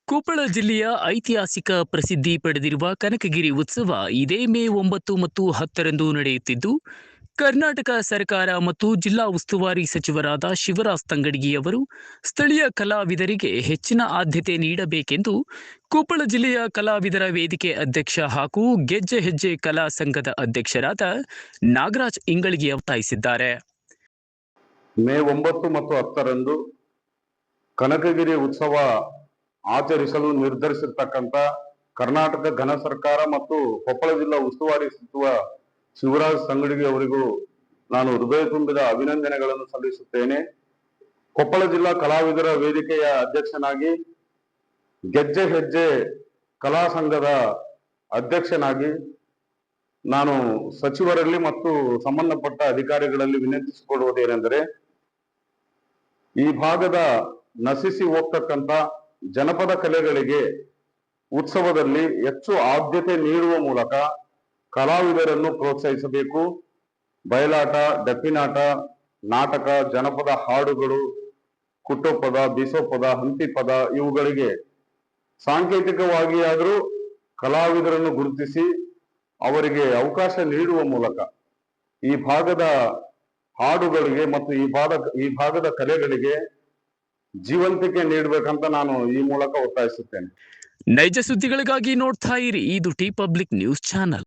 ಕೊಪ್ಪಳ ಜಿಲ್ಲೆಯ ಐತಿಹಾಸಿಕ ಪ್ರಸಿದ್ಧಿ ಪಡೆದಿರುವ ಕನಕಗಿರಿ ಉತ್ಸವ ಇದೇ ಮೇ 9 ಮತ್ತು 10ರಂದು ನಡೆಯುತ್ತಿದ್ದು, ಕರ್ನಾಟಕ ಸರ್ಕಾರ ಮತ್ತು ಜಿಲ್ಲಾ ಉಸ್ತುವಾರಿ ಸಚಿವರಾದ ಶಿವರಾಜ್ ತಂಗಡಗಿಯವರು ಸ್ಥಳೀಯ ಕಲಾವಿದರಿಗೆ ಹೆಚ್ಚಿನ ಆದ್ಯತೆ ನೀಡಬೇಕೆಂದು ಕೊಪ್ಪಳ ಜಿಲ್ಲೆಯ ಕಲಾವಿದರ ವೇದಿಕೆ ಅಧ್ಯಕ್ಷ ಹಾಗೂ ಗೆಜ್ಜೆ ಹೆಜ್ಜೆ ಕಲಾ ಸಂಘದ ಅಧ್ಯಕ್ಷರಾದ ನಾಗರಾಜ್ ಇಂಗಳಗಿ ಒತ್ತಾಯಿಸಿದ್ದಾರೆ. ಮೇ 9 ಮತ್ತು 10ರಂದು ಕನಕಗಿರಿ ಉತ್ಸವ ಆಚರಿಸಲು ನಿರ್ಧರಿಸಿರ್ತಕ್ಕಂಥ ಕರ್ನಾಟಕ ಘನ ಸರ್ಕಾರ ಮತ್ತು ಕೊಪ್ಪಳ ಜಿಲ್ಲಾ ಉಸ್ತುವಾರಿ ಸಚಿವ ಶಿವರಾಜ್ ತಂಗಡಗಿ ಅವರಿಗೂ ನಾನು ಹೃದಯ ತುಂಬಿದ ಅಭಿನಂದನೆಗಳನ್ನು ಸಲ್ಲಿಸುತ್ತೇನೆ. ಕೊಪ್ಪಳ ಜಿಲ್ಲಾ ಕಲಾವಿದರ ವೇದಿಕೆಯ ಅಧ್ಯಕ್ಷನಾಗಿ, ಗೆಜ್ಜೆ ಹೆಜ್ಜೆ ಕಲಾ ಸಂಘದ ಅಧ್ಯಕ್ಷನಾಗಿ ನಾನು ಸಚಿವರಲ್ಲಿ ಮತ್ತು ಸಂಬಂಧಪಟ್ಟ ಅಧಿಕಾರಿಗಳಲ್ಲಿ ವಿನಂತಿಸಿಕೊಳ್ಳುವುದೇನೆಂದರೆ, ಈ ಭಾಗದ ನಶಿಸಿ ಹೋಗ್ತಕ್ಕಂಥ ಜನಪದ ಕಲೆಗಳಿಗೆ ಉತ್ಸವದಲ್ಲಿ ಹೆಚ್ಚು ಆದ್ಯತೆ ನೀಡುವ ಮೂಲಕ ಕಲಾವಿದರನ್ನು ಪ್ರೋತ್ಸಾಹಿಸಬೇಕು. ಬಯಲಾಟ, ಡಪ್ಪಿನಾಟ, ನಾಟಕ, ಜನಪದ ಹಾಡುಗಳು, ಕುಟ್ಟೋಪದ, ಬೀಸೋಪದ, ಹಂತಿಪದ ಇವುಗಳಿಗೆ ಸಾಂಕೇತಿಕವಾಗಿ ಆದರೂ ಕಲಾವಿದರನ್ನು ಗುರುತಿಸಿ ಅವರಿಗೆ ಅವಕಾಶ ನೀಡುವ ಮೂಲಕ ಈ ಭಾಗದ ಹಾಡುಗಳಿಗೆ ಮತ್ತು ಈ ಭಾಗದ ಕಲೆಗಳಿಗೆ ಜೀವಂತಿಕೆ ನೀಡಬೇಕಂತ ನಾನು ಈ ಮೂಲಕ ಒತ್ತಾಯಿಸುತ್ತೇನೆ. ನೈಜ ಸುದ್ದಿಗಳಿಗಾಗಿ ನೋಡ್ತಾ ಇರಿ ಇದು ಟಿ ಪಬ್ಲಿಕ್ ನ್ಯೂಸ್ ಚಾನಲ್.